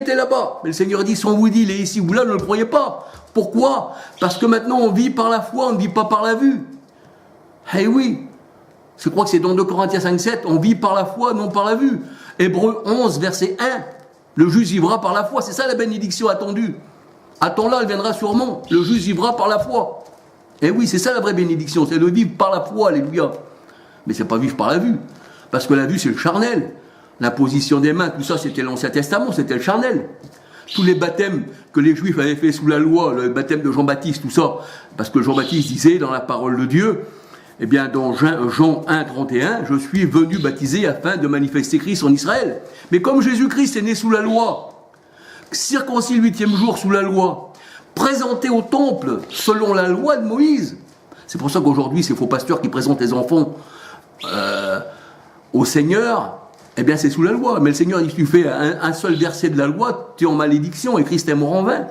était là-bas. Mais le Seigneur dit, si on vous dit, il est ici ou là, ne le croyez pas. Pourquoi? Parce que maintenant, on vit par la foi, on ne vit pas par la vue. Eh oui. Je crois que c'est dans 2 Corinthiens 5, 7, on vit par la foi, non par la vue. Hébreux 11, verset 1, le juste vivra par la foi. C'est ça la bénédiction attendue. Attends-la, elle viendra sûrement. Le juste vivra par la foi. Eh oui, c'est ça la vraie bénédiction, c'est de vivre par la foi, alléluia. Mais c'est pas vivre par la vue. Parce que la vue, c'est le charnel. L'imposition des mains, tout ça, c'était l'Ancien Testament, c'était le charnel. Tous les baptêmes que les Juifs avaient fait sous la loi, le baptême de Jean-Baptiste, tout ça, parce que Jean-Baptiste disait dans la parole de Dieu, eh bien, dans Jean 1, 31, je suis venu baptiser afin de manifester Christ en Israël. Mais comme Jésus-Christ est né sous la loi, circoncis le 8e jour sous la loi, présenté au temple selon la loi de Moïse, c'est pour ça qu'aujourd'hui, ces faux pasteurs qui présentent les enfants au Seigneur, eh bien, c'est sous la loi. Mais le Seigneur dit, si tu fais un seul verset de la loi, tu es en malédiction et Christ est mort en vain.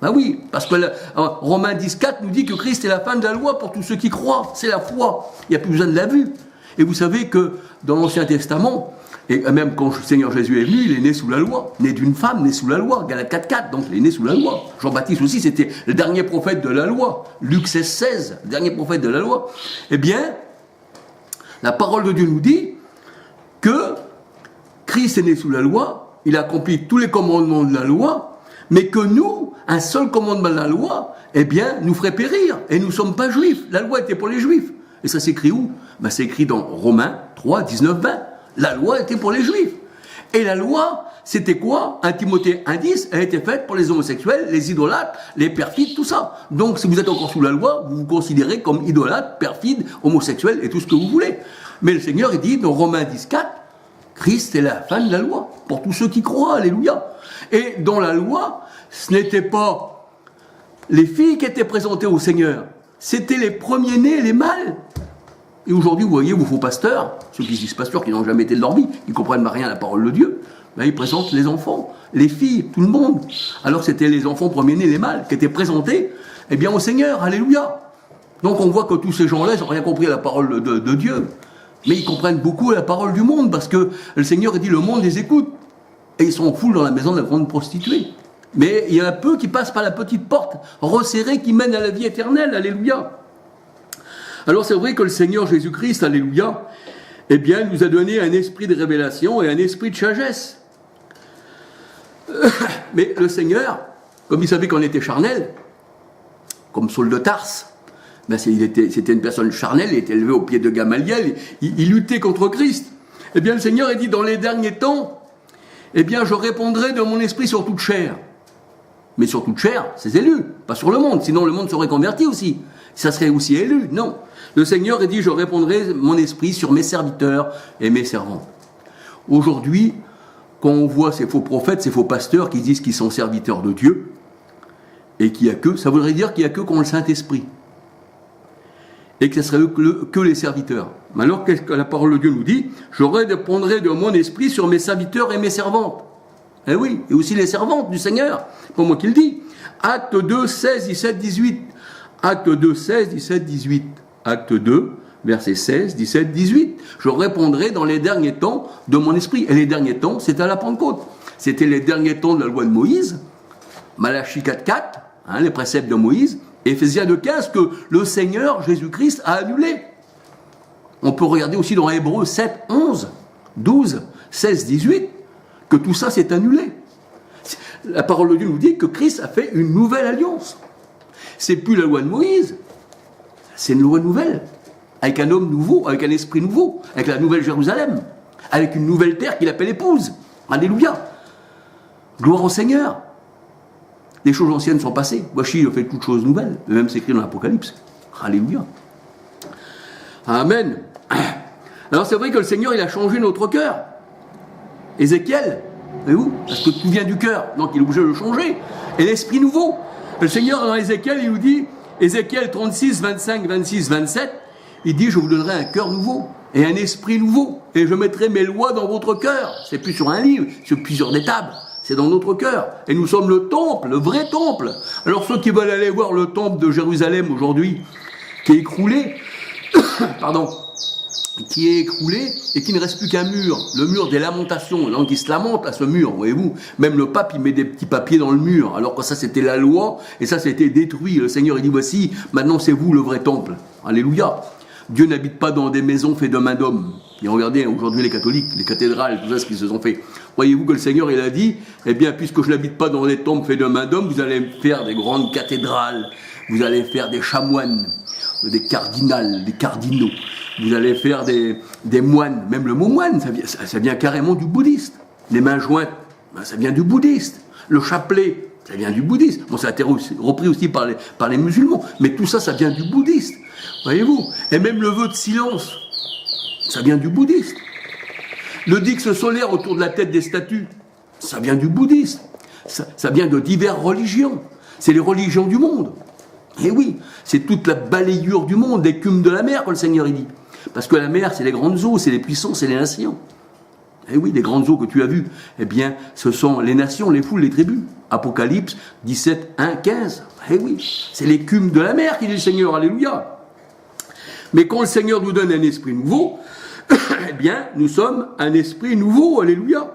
Ben oui, parce que Romains 10, 4 nous dit que Christ est la fin de la loi pour tous ceux qui croient. C'est la foi. Il n'y a plus besoin de la vue. Et vous savez que dans l'Ancien Testament, et même quand le Seigneur Jésus est venu, il est né sous la loi. Né d'une femme, né sous la loi. Galates 4, 4, donc il est né sous la loi. Jean-Baptiste aussi, c'était le dernier prophète de la loi. Luc 16, 16, le dernier prophète de la loi. Eh bien, la parole de Dieu nous dit que Christ est né sous la loi, il a accompli tous les commandements de la loi, mais que nous, un seul commandement de la loi, eh bien, nous ferait périr. Et nous ne sommes pas juifs. La loi était pour les juifs. Et ça s'écrit où? Ben, c'est écrit dans Romains 3, 19, 20. La loi était pour les juifs. Et la loi, c'était quoi? 1 Timothée 1, 10, elle était faite pour les homosexuels, les idolâtres, les perfides, tout ça. Donc, si vous êtes encore sous la loi, vous vous considérez comme idolâtre, perfide, homosexuel et tout ce que vous voulez. Mais le Seigneur, il dit dans Romains 10, 4, Christ est la fin de la loi, pour tous ceux qui croient, alléluia. Et dans la loi, ce n'était pas les filles qui étaient présentées au Seigneur, c'était les premiers-nés, les mâles. Et aujourd'hui, vous voyez, vos faux pasteurs, ceux qui disent pasteurs, qui n'ont jamais été de leur vie, qui ne comprennent rien à la parole de Dieu, là, ils présentent les enfants, les filles, tout le monde. Alors que c'était les enfants premiers-nés, les mâles, qui étaient présentés, eh bien, au Seigneur, alléluia. Donc on voit que tous ces gens-là, ils n'ont rien compris à la parole de Dieu. Mais ils comprennent beaucoup la parole du monde, parce que le Seigneur dit, le monde les écoute. Et ils sont en foule dans la maison de la grande prostituée. Mais il y en a peu qui passent par la petite porte resserrée qui mène à la vie éternelle, alléluia. Alors c'est vrai que le Seigneur Jésus-Christ, alléluia, eh bien, il nous a donné un esprit de révélation et un esprit de sagesse. Mais le Seigneur, comme il savait qu'on était charnel, comme Saul de Tarse, ben c'était une personne charnelle, il était élevé au pied de Gamaliel, il luttait contre Christ. Eh bien, le Seigneur a dit, dans les derniers temps, eh bien, je répondrai de mon esprit sur toute chair. Mais sur toute chair, c'est élu, pas sur le monde, sinon le monde serait converti aussi. Ça serait aussi élu, non. Le Seigneur a dit, je répondrai mon esprit sur mes serviteurs et mes servants. Aujourd'hui, quand on voit ces faux prophètes, ces faux pasteurs qui disent qu'ils sont serviteurs de Dieu, et qu'il n'y a que, ça voudrait dire qu'il n'y a que le Saint-Esprit. Et que ce serait que les serviteurs. Mais alors, qu'est-ce que la parole de Dieu nous dit? Je répondrai de mon esprit sur mes serviteurs et mes servantes. Eh oui, et aussi les servantes du Seigneur. C'est pas moi qui le dis. Acte 2, 16, 17, 18. Acte 2, 16, 17, 18. Acte 2, versets 16, 17, 18. Je répondrai dans les derniers temps de mon esprit. Et les derniers temps, c'est à la Pentecôte. C'était les derniers temps de la loi de Moïse. Malachie 4, 4, les préceptes de Moïse. Éphésiens 2, 15, que le Seigneur Jésus-Christ a annulé. On peut regarder aussi dans Hébreux 7, 11, 12, 16, 18, que tout ça s'est annulé. La parole de Dieu nous dit que Christ a fait une nouvelle alliance. C'est plus la loi de Moïse, c'est une loi nouvelle, avec un homme nouveau, avec un esprit nouveau, avec la nouvelle Jérusalem, avec une nouvelle terre qu'il appelle épouse. Alléluia. Gloire au Seigneur. Les choses anciennes sont passées. Voici, il fait toutes choses nouvelles. Même c'est écrit dans l'Apocalypse. Alléluia. Amen. Alors c'est vrai que le Seigneur, il a changé notre cœur. Ézéchiel, voyez-vous, parce que tout vient du cœur, donc il est obligé de le changer. Et l'esprit nouveau. Le Seigneur, dans Ézéchiel, il nous dit, Ézéchiel 36, 25, 26, 27, il dit, je vous donnerai un cœur nouveau et un esprit nouveau, et je mettrai mes lois dans votre cœur. C'est plus sur un livre, c'est plus sur des tables. C'est dans notre cœur. Et nous sommes le temple, le vrai temple. Alors ceux qui veulent aller voir le temple de Jérusalem aujourd'hui, qui est écroulé, pardon, qui est écroulé et qui ne reste plus qu'un mur, le mur des lamentations. Donc il se lamente à ce mur, voyez-vous. Même le pape, il met des petits papiers dans le mur, alors que ça c'était la loi, et ça c'était détruit. Le Seigneur, il dit, voici, maintenant c'est vous le vrai temple. Alléluia. Dieu n'habite pas dans des maisons faites de main d'homme. Et regardez, aujourd'hui les catholiques, les cathédrales, tout ça, ce qu'ils se sont fait. Voyez-vous que le Seigneur, il a dit, eh bien, puisque je n'habite pas dans des temples faits de main d'homme, vous allez faire des grandes cathédrales, vous allez faire des chamoines, des cardinals, des cardinaux. Vous allez faire des moines, même le mot moine, ça vient carrément du bouddhiste. Les mains jointes, ben, ça vient du bouddhiste. Le chapelet, ça vient du bouddhiste. Bon, ça a été repris aussi par les musulmans, mais tout ça, ça vient du bouddhiste. Voyez-vous. Et même le vœu de silence, ça vient du bouddhiste. Le dix solaire autour de la tête des statues, ça vient du bouddhiste. Ça vient de diverses religions. C'est les religions du monde. Et oui, c'est toute la balayure du monde, l'écume de la mer, que le Seigneur il dit. Parce que la mer, c'est les grandes eaux, c'est les puissants, c'est les nations. Et oui, les grandes eaux que tu as vues, eh bien, ce sont les nations, les foules, les tribus. Apocalypse 17, 1, 15. Eh oui, c'est l'écume de la mer qui dit le Seigneur, alléluia. Mais quand le Seigneur nous donne un esprit nouveau, eh bien, nous sommes un esprit nouveau, alléluia.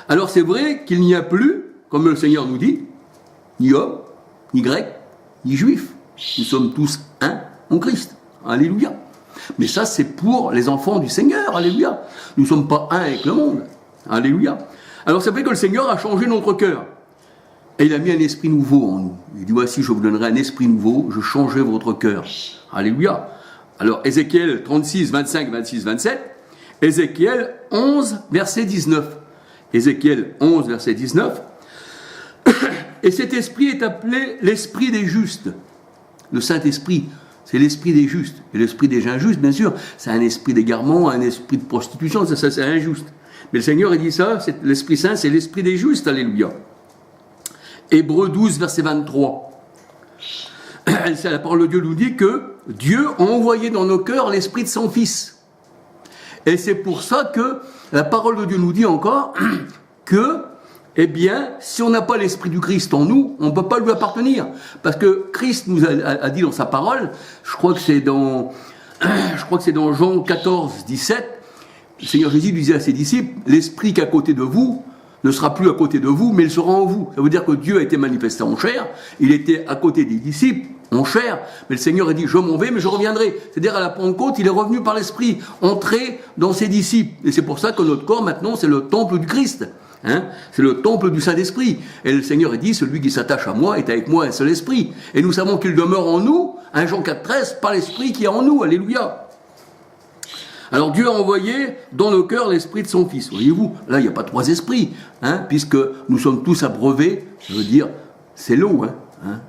Alors c'est vrai qu'il n'y a plus, comme le Seigneur nous dit, ni homme, ni grec, ni juif. Nous sommes tous un en Christ. Alléluia. Mais ça, c'est pour les enfants du Seigneur. Alléluia. Nous ne sommes pas un avec le monde. Alléluia. Alors, c'est vrai que le Seigneur a changé notre cœur. Et il a mis un esprit nouveau en nous. Il dit, voici, je vous donnerai un esprit nouveau, je changerai votre cœur. Alléluia. Alors, Ézéchiel 36, 25, 26, 27. Ézéchiel 11, verset 19. Ézéchiel 11, verset 19. Et cet esprit est appelé l'esprit des justes. Le Saint-Esprit, c'est l'esprit des justes. Et l'esprit des injustes, bien sûr, c'est un esprit d'égarement, un esprit de prostitution, ça c'est injuste. Mais le Seigneur, il dit ça, l'Esprit Saint, c'est l'esprit des justes, alléluia. Hébreux 12, verset 23. La parole de Dieu nous dit que Dieu a envoyé dans nos cœurs l'esprit de son Fils. Et c'est pour ça que la parole de Dieu nous dit encore que, eh bien, si on n'a pas l'esprit du Christ en nous, on ne peut pas lui appartenir. Parce que Christ nous a dit dans sa parole, je crois que c'est dans Jean 14, 17, le Seigneur Jésus disait à ses disciples, l'esprit qui est à côté de vous ne sera plus à côté de vous, mais il sera en vous. Ça veut dire que Dieu a été manifesté en chair, il était à côté des disciples, en chair, mais le Seigneur a dit, je m'en vais, mais je reviendrai. C'est-à-dire à la Pentecôte, il est revenu par l'esprit, entré dans ses disciples. Et c'est pour ça que notre corps, maintenant, c'est le temple du Christ. Hein, c'est le temple du Saint-Esprit. Et le Seigneur a dit, celui qui s'attache à moi est avec moi un seul esprit. Et nous savons qu'il demeure en nous, 1 Jean 4, 13, par l'esprit qui est en nous. Alléluia. Alors Dieu a envoyé dans nos cœurs l'esprit de son Fils. Voyez-vous, là il n'y a pas trois esprits, hein, puisque nous sommes tous abreuvés, je veux dire, c'est l'eau, hein,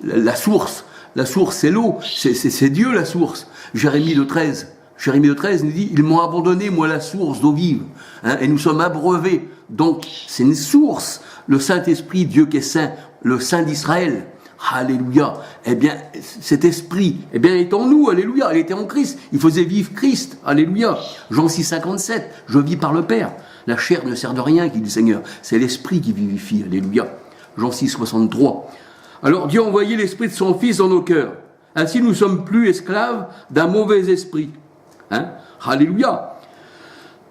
la source. La source, c'est l'eau, c'est Dieu la source. Jérémie 2,13. Jérémie 2,13 nous dit, ils m'ont abandonné, moi, la source d'eau vive. Hein, et nous sommes abreuvés. Donc, c'est une source. Le Saint-Esprit, Dieu qui est saint, le Saint d'Israël. Alléluia. Eh bien, cet esprit, eh bien, est en nous. Alléluia. Il était en Christ. Il faisait vivre Christ. Alléluia. Jean 6, 57. Je vis par le Père. La chair ne sert de rien, dit le Seigneur. C'est l'esprit qui vivifie. Alléluia. Jean 6, 63. Alors, Dieu a envoyé l'esprit de son Fils dans nos cœurs. Ainsi, nous ne sommes plus esclaves d'un mauvais esprit. Hein? Alléluia.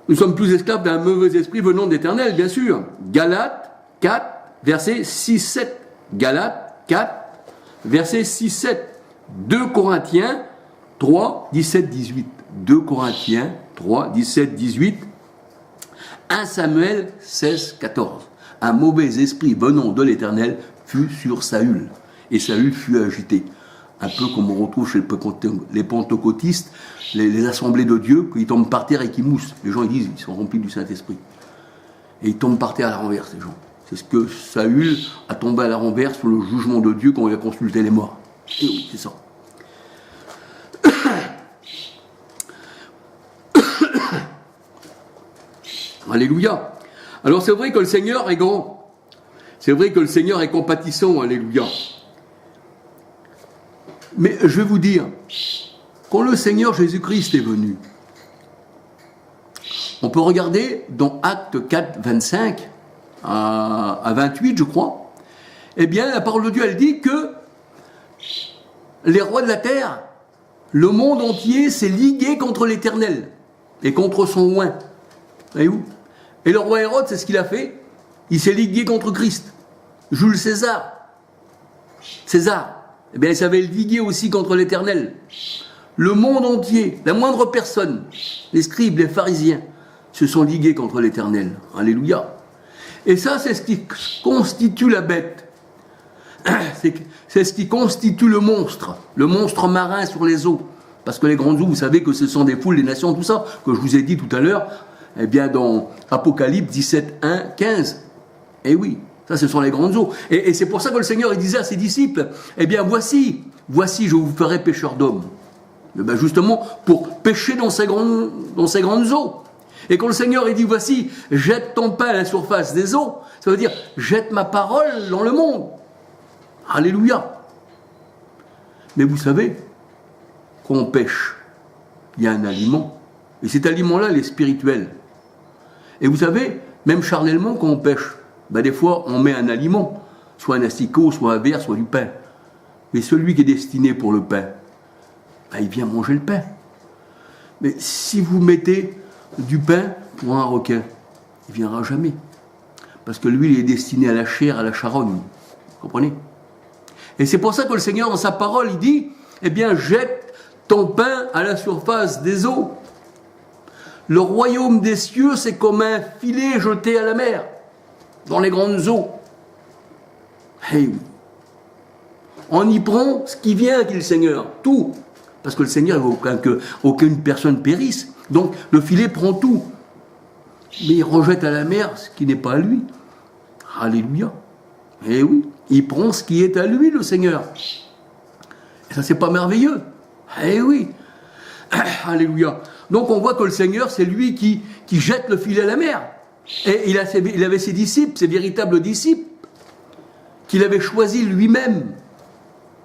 Nous sommes plus esclaves d'un mauvais esprit venant d'Éternel, bien sûr. Galates 4, verset 6-7. Galates 4, verset 6-7. 2 Corinthiens 3, 17-18. 2 Corinthiens 3, 17-18. 1 Samuel 16, 14. Un mauvais esprit venant de l'Éternel fut sur Saül. Et Saül fut agité. Un peu comme on retrouve chez les pentecôtistes, les assemblées de Dieu, qu'ils tombent par terre et qu'ils moussent. Les gens ils disent, ils sont remplis du Saint-Esprit. Et ils tombent par terre à la renverse, ces gens. C'est ce que Saül a tombé à la renverse sous le jugement de Dieu quand il a consulté les morts. Et oui, c'est ça. Alléluia. Alors c'est vrai que le Seigneur est grand. C'est vrai que le Seigneur est compatissant. Alléluia. Mais je vais vous dire, quand le Seigneur Jésus-Christ est venu, on peut regarder dans Actes 4, 25 à 28, je crois, eh bien, la parole de Dieu, elle dit que les rois de la terre Le monde entier s'est ligué contre l'Éternel et contre son oint. Voyez-vous? Et le roi Hérode, c'est ce qu'il a fait. Il s'est ligué contre Christ. Jules César. Eh bien, il s'avait ligué aussi contre l'Éternel. Le monde entier, la moindre personne, les scribes, les pharisiens, se sont ligués contre l'Éternel. Alléluia. Et ça, c'est ce qui constitue la bête. C'est ce qui constitue le monstre marin sur les eaux. Parce que les grandes eaux, vous savez que ce sont des foules, des nations, tout ça, que je vous ai dit tout à l'heure, eh bien, dans Apocalypse 17, 1, 15. Eh oui, ça, ce sont les grandes eaux. Et c'est pour ça que le Seigneur, il disait à ses disciples, eh bien, voici, je vous ferai pêcheurs d'hommes. Eh bien, justement, pour pêcher dans ces grandes eaux. Et quand le Seigneur, il dit, voici, jette ton pain à la surface des eaux, ça veut dire, jette ma parole dans le monde. Alléluia. Mais vous savez, quand on pêche, il y a un aliment. Et cet aliment-là, il est spirituel. Et vous savez, même charnellement, quand on pêche, ben des fois, on met un aliment, soit un asticot, soit un verre, soit du pain. Mais celui qui est destiné pour le pain, ben il vient manger le pain. Mais si vous mettez du pain pour un requin, il ne viendra jamais. Parce que lui, il est destiné à la chair, à la charogne. Vous comprenez? Et c'est pour ça que le Seigneur, dans sa parole, il dit, eh bien, jette ton pain à la surface des eaux. Le royaume des cieux, c'est comme un filet jeté à la mer, dans les grandes eaux. Hey, on y prend ce qui vient, dit le Seigneur, tout. Parce que le Seigneur ne veut qu'aucune personne périsse. Donc, le filet prend tout. Mais il rejette à la mer ce qui n'est pas à lui. Alléluia. Eh oui, il prend ce qui est à lui, le Seigneur. Et ça, c'est pas merveilleux. Eh oui. Alléluia. Donc, on voit que le Seigneur, c'est lui qui jette le filet à la mer. Et il avait ses disciples, ses véritables disciples, qu'il avait choisis lui-même.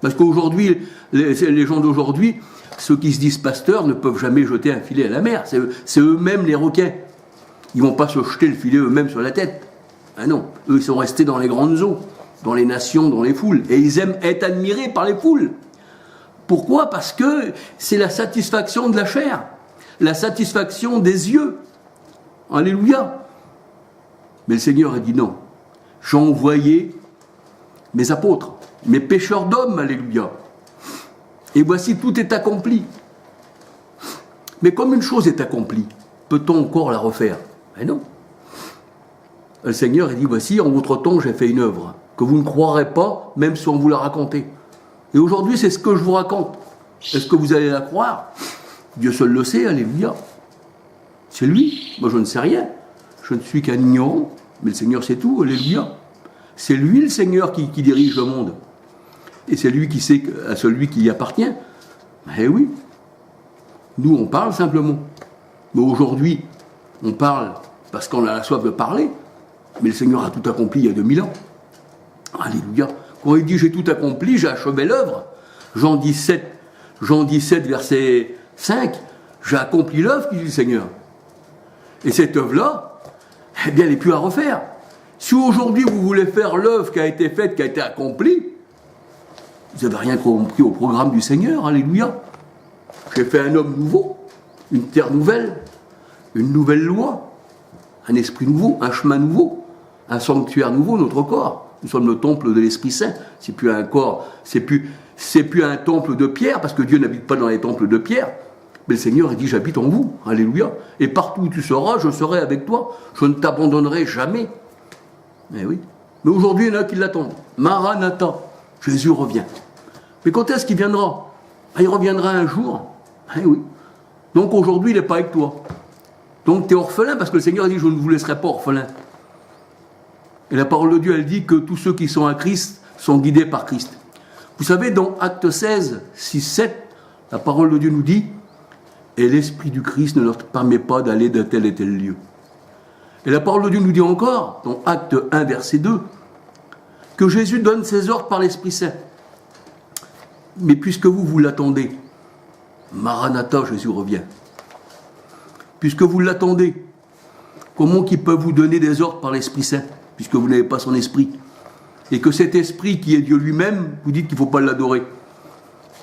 Parce qu'aujourd'hui, les gens d'aujourd'hui, ceux qui se disent pasteurs, ne peuvent jamais jeter un filet à la mer. C'est eux-mêmes les requins. Ils ne vont pas se jeter le filet eux-mêmes sur la tête. Ah non, eux, ils sont restés dans les grandes eaux, dans les nations, dans les foules. Et ils aiment être admirés par les foules. Pourquoi? Parce que c'est la satisfaction de la chair, la satisfaction des yeux. Alléluia. Mais le Seigneur a dit non. J'ai envoyé mes apôtres, mes pêcheurs d'hommes, alléluia. Et voici, tout est accompli. Mais comme une chose est accomplie, peut-on encore la refaire? Mais non. Le Seigneur a dit, voici, en votre temps, j'ai fait une œuvre que vous ne croirez pas, même si on vous la racontait. Et aujourd'hui, c'est ce que je vous raconte. Est-ce que vous allez la croire? Dieu seul le sait, alléluia. C'est lui. Moi, je ne sais rien. Je ne suis qu'un ignorant. Mais le Seigneur sait tout, alléluia. C'est lui, le Seigneur, qui dirige le monde. Et c'est lui qui sait à celui qui y appartient. Eh oui. Nous, on parle simplement. Mais aujourd'hui, on parle parce qu'on a la soif de parler. Mais le Seigneur a tout accompli il y a 2000 ans. Alléluia. Quand il dit j'ai tout accompli, j'ai achevé l'œuvre. Jean 17, verset 5, j'ai accompli l'œuvre, dit le Seigneur. Et cette œuvre-là, eh bien, elle n'est plus à refaire. Si aujourd'hui vous voulez faire l'œuvre qui a été faite, qui a été accomplie, vous n'avez rien compris au programme du Seigneur, alléluia. J'ai fait un homme nouveau, une terre nouvelle, une nouvelle loi, un esprit nouveau, un chemin nouveau, un sanctuaire nouveau, notre corps. Nous sommes le temple de l'Esprit Saint. C'est plus un corps, c'est plus un temple de pierre, parce que Dieu n'habite pas dans les temples de pierre. Mais le Seigneur, il dit, j'habite en vous, alléluia. Et partout où tu seras, je serai avec toi. Je ne t'abandonnerai jamais. Mais oui. Mais aujourd'hui, il y en a qui l'attendent. Maranatha, Jésus revient. Mais quand est-ce qu'il viendra? Il reviendra un jour. Eh oui. Donc aujourd'hui, il n'est pas avec toi. Donc tu es orphelin, parce que le Seigneur dit, je ne vous laisserai pas orphelin. Et la parole de Dieu, elle dit que tous ceux qui sont à Christ sont guidés par Christ. Vous savez, dans Acte 16, 6, 7, la parole de Dieu nous dit, et l'Esprit du Christ ne leur permet pas d'aller de tel et tel lieu. Et la parole de Dieu nous dit encore, dans Acte 1, verset 2, que Jésus donne ses ordres par l'Esprit Saint. Mais puisque vous l'attendez, Maranatha, Jésus revient. Puisque vous l'attendez, comment qu'il peut vous donner des ordres par l'Esprit Saint, puisque vous n'avez pas son esprit? Et que cet esprit qui est Dieu lui-même, vous dites qu'il ne faut pas l'adorer.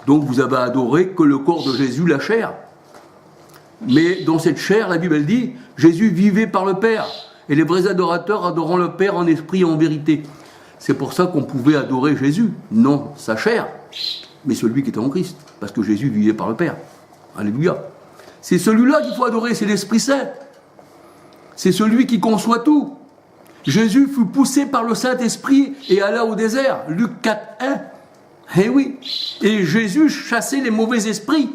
Donc vous avez adoré que le corps de Jésus, la chair. Mais dans cette chair, la Bible elle dit, Jésus vivait par le Père. Et les vrais adorateurs adorant le Père en esprit et en vérité. C'est pour ça qu'on pouvait adorer Jésus, non sa chair, mais celui qui était en Christ. Parce que Jésus vivait par le Père. Alléluia. C'est celui-là qu'il faut adorer, c'est l'Esprit Saint. C'est celui qui conçoit tout. Jésus fut poussé par le Saint-Esprit et alla au désert. Luc 4, 1. Eh oui. Et Jésus chassait les mauvais esprits.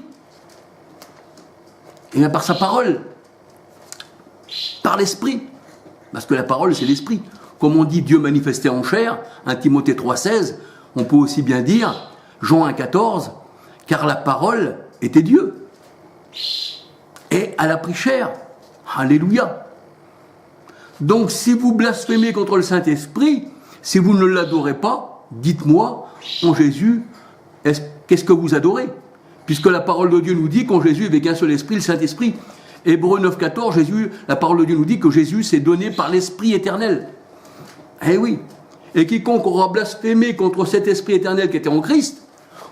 Et bien par sa parole. Par l'Esprit. Parce que la parole, c'est l'Esprit. Comme on dit Dieu manifesté en chair, 1 Timothée 3, 16, on peut aussi bien dire, Jean 1, 14, car la parole était Dieu. Et elle a pris chair. Alléluia. Donc si vous blasphémez contre le Saint-Esprit, si vous ne l'adorez pas, dites-moi, en Jésus, qu'est-ce que vous adorez? Puisque la parole de Dieu nous dit qu'en Jésus, il n'y avait qu'un seul esprit, le Saint-Esprit. Hébreux 9, 14, la parole de Dieu nous dit que Jésus s'est donné par l'Esprit éternel. Eh oui. Et quiconque aura blasphémé contre cet Esprit éternel qui était en Christ,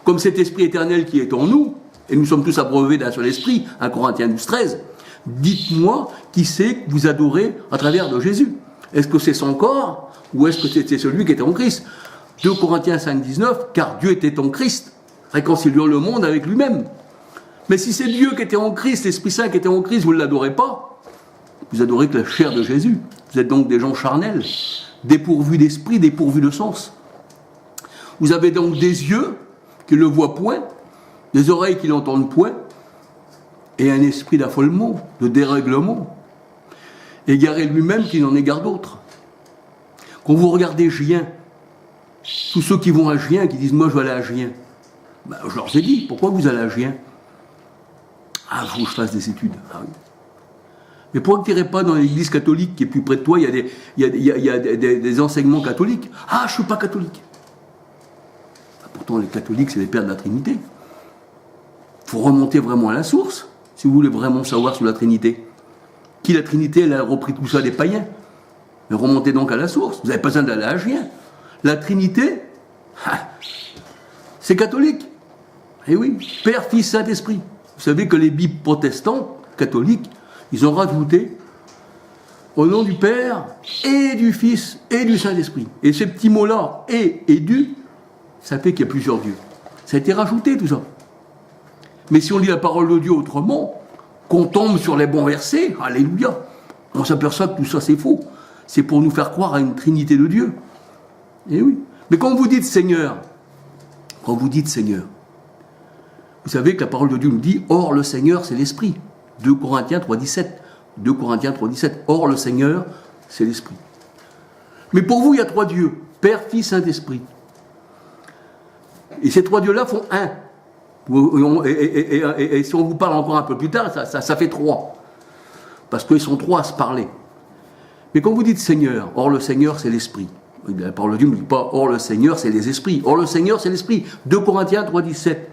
comme cet Esprit éternel qui est en nous, et nous sommes tous abreuvés d'un seul esprit, 1 Corinthiens 12, 13, dites-moi qui c'est que vous adorez à travers de Jésus. Est-ce que c'est son corps ou est-ce que c'est celui qui était en Christ? 2 Corinthiens 5, 19, car Dieu était en Christ, réconciliant le monde avec lui-même. Mais si c'est Dieu qui était en Christ, l'Esprit Saint qui était en Christ, vous ne l'adorez pas, vous adorez que la chair de Jésus. Vous êtes donc des gens charnels, dépourvus d'esprit, dépourvus de sens. Vous avez donc des yeux qui ne le voient point, des oreilles qui n'entendent point, et un esprit d'affolement, de dérèglement, égaré lui-même qui n'en égare d'autres. Quand vous regardez Gien, tous ceux qui vont à Gien, qui disent « moi je vais aller à Gien », ben, je leur ai dit « pourquoi vous allez à Gien ?» Ah, il faut que je fasse des études. Ah, oui. Mais pourquoi tu n'irais pas dans l'église catholique qui est plus près de toi, il y a des enseignements catholiques. Ah, je ne suis pas catholique. Pourtant, les catholiques, c'est les pères de la Trinité. Il faut remonter vraiment à la source, si vous voulez vraiment savoir sur la Trinité. Qui la Trinité, elle a repris tout ça des païens. Mais remontez donc à la source. Vous n'avez pas besoin d'aller à Gien. La Trinité, c'est catholique. Eh oui, Père, Fils, Saint-Esprit. Vous savez que les Bibles protestants, catholiques, ils ont rajouté au nom du Père et du Fils et du Saint-Esprit. Et ces petits mots-là, et du, ça fait qu'il y a plusieurs dieux. Ça a été rajouté tout ça. Mais si on lit la parole de Dieu autrement, qu'on tombe sur les bons versets, alléluia, on s'aperçoit que tout ça c'est faux. C'est pour nous faire croire à une trinité de Dieu. Et oui. Mais quand vous dites Seigneur, vous savez que la parole de Dieu nous dit, or le Seigneur c'est l'Esprit. 2 Corinthiens 3, 17. 2 Corinthiens 3, 17. Or le Seigneur c'est l'Esprit. Mais pour vous il y a trois dieux, Père, Fils, Saint-Esprit. Et ces trois dieux-là font un. Et si on vous parle encore un peu plus tard, ça fait trois. Parce qu'ils sont trois à se parler. Mais quand vous dites Seigneur, or le Seigneur c'est l'Esprit. La parole de Dieu ne dit pas or le Seigneur c'est les esprits. Or le Seigneur c'est l'Esprit. 2 Corinthiens 3, 17.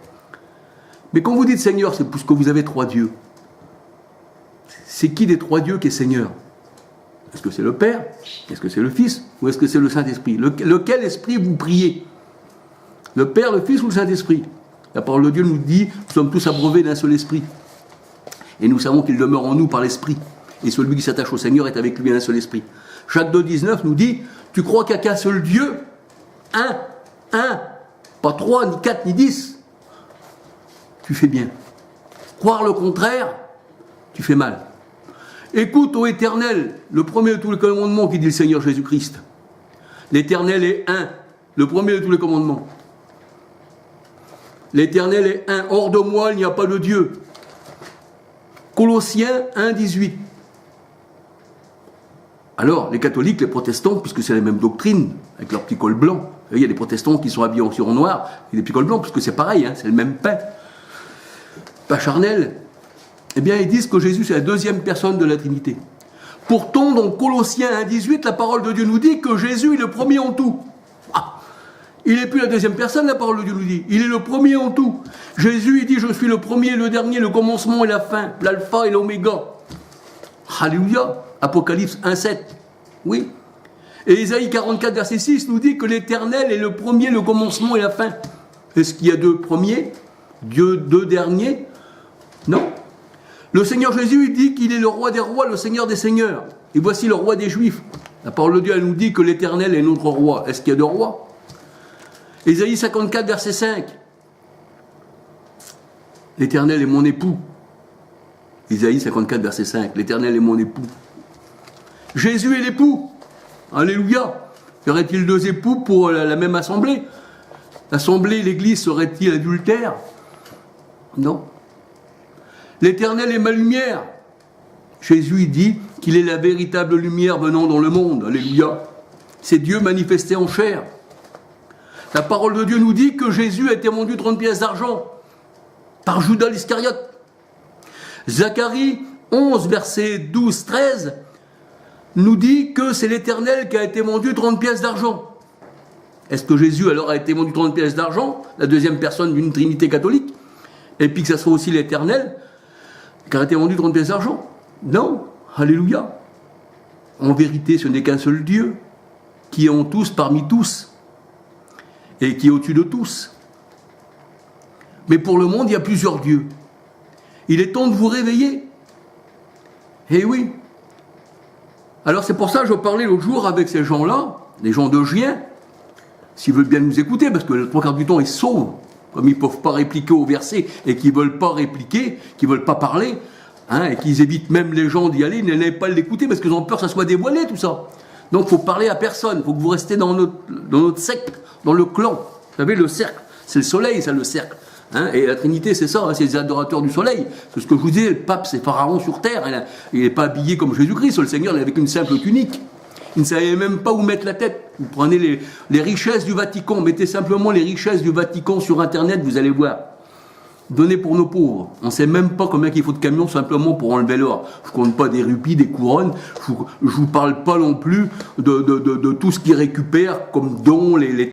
Mais quand vous dites Seigneur, c'est parce que vous avez trois dieux. C'est qui des trois dieux qui est Seigneur? Est-ce que c'est le Père? Est-ce que c'est le Fils? Ou est-ce que c'est le Saint-Esprit? Lequel esprit vous priez? Le Père, le Fils ou le Saint-Esprit? La parole de Dieu nous dit, nous sommes tous abreuvés d'un seul esprit. Et nous savons qu'il demeure en nous par l'esprit. Et celui qui s'attache au Seigneur est avec lui un seul esprit. Jacques 2, 19 nous dit, tu crois qu'il n'y a qu'un seul Dieu? Un. Pas 3, ni 4, ni 10. Tu fais bien. Croire le contraire, tu fais mal. Écoute, ô Éternel, le premier de tous les commandements qui dit le Seigneur Jésus-Christ. L'Éternel est un, le premier de tous les commandements. L'Éternel est un, hors de moi, il n'y a pas de Dieu. Colossiens 1, 18. Alors, les catholiques, les protestants, puisque c'est la même doctrine, avec leur petit col blanc, il y a des protestants qui sont habillés aussi en noir, et des petits cols blancs, puisque c'est pareil, hein, c'est le même pain. Pas charnel. Eh bien, ils disent que Jésus, c'est la deuxième personne de la Trinité. Pourtant, dans Colossiens 1, 18, la parole de Dieu nous dit que Jésus est le premier en tout. Il n'est plus la deuxième personne, la parole de Dieu nous dit. Il est le premier en tout. Jésus, il dit, je suis le premier, le dernier, le commencement et la fin, l'alpha et l'oméga. Alléluia. Apocalypse 1, 7. Oui. Et Ésaïe 44, verset 6 nous dit que l'Éternel est le premier, le commencement et la fin. Est-ce qu'il y a deux premiers? Dieu deux derniers? Non. Le Seigneur Jésus, il dit qu'il est le roi des rois, le Seigneur des seigneurs. Et voici le roi des Juifs. La parole de Dieu, elle nous dit que l'Éternel est notre roi. Est-ce qu'il y a deux rois? Ésaïe 54, verset 5. L'Éternel est mon époux. Ésaïe 54, verset 5. L'Éternel est mon époux. Jésus est l'époux. Alléluia. Y aurait-il deux époux pour la même assemblée? L'assemblée, l'église, serait-il adultère? Non. L'Éternel est ma lumière. Jésus dit qu'il est la véritable lumière venant dans le monde. Alléluia. C'est Dieu manifesté en chair. La parole de Dieu nous dit que Jésus a été vendu 30 pièces d'argent par Judas l'Iscariote. Zacharie 11, versets 12-13 nous dit que c'est l'Éternel qui a été vendu 30 pièces d'argent. Est-ce que Jésus alors a été vendu 30 pièces d'argent, la deuxième personne d'une Trinité catholique, et puis que ça soit aussi l'Éternel qui a été vendu 30 pièces d'argent? Non, alléluia. En vérité, ce n'est qu'un seul Dieu, qui est en tous parmi tous, et qui est au-dessus de tous. Mais pour le monde, il y a plusieurs dieux. Il est temps de vous réveiller. Eh oui. Alors c'est pour ça que je parlais l'autre jour avec ces gens-là, les gens de Gien, s'ils veulent bien nous écouter, parce que le trois quarts du temps, ils se sauvent. Comme ils ne peuvent pas répliquer au verset et qu'ils ne veulent pas répliquer, qu'ils ne veulent pas parler, et qu'ils évitent même les gens d'y aller, ils n'aiment pas l'écouter parce qu'ils ont peur que ça soit dévoilé, tout ça. Donc il faut parler à personne, il faut que vous restez dans notre cercle, dans le clan. Vous savez, le cercle, c'est le soleil, ça, le cercle. Et la Trinité, c'est ça, c'est les adorateurs du soleil. C'est ce que je vous disais, le pape, c'est Pharaon sur terre. Il n'est pas habillé comme Jésus-Christ, le Seigneur, il est avec une simple tunique. Il ne savait même pas où mettre la tête. Vous prenez les richesses du Vatican, mettez simplement les richesses du Vatican sur Internet, vous allez voir. Donnez pour nos pauvres. On ne sait même pas combien il faut de camions simplement pour enlever l'or. Je ne compte pas des rubis, des couronnes. Je ne vous parle pas non plus de tout ce qu'ils récupèrent comme dons, les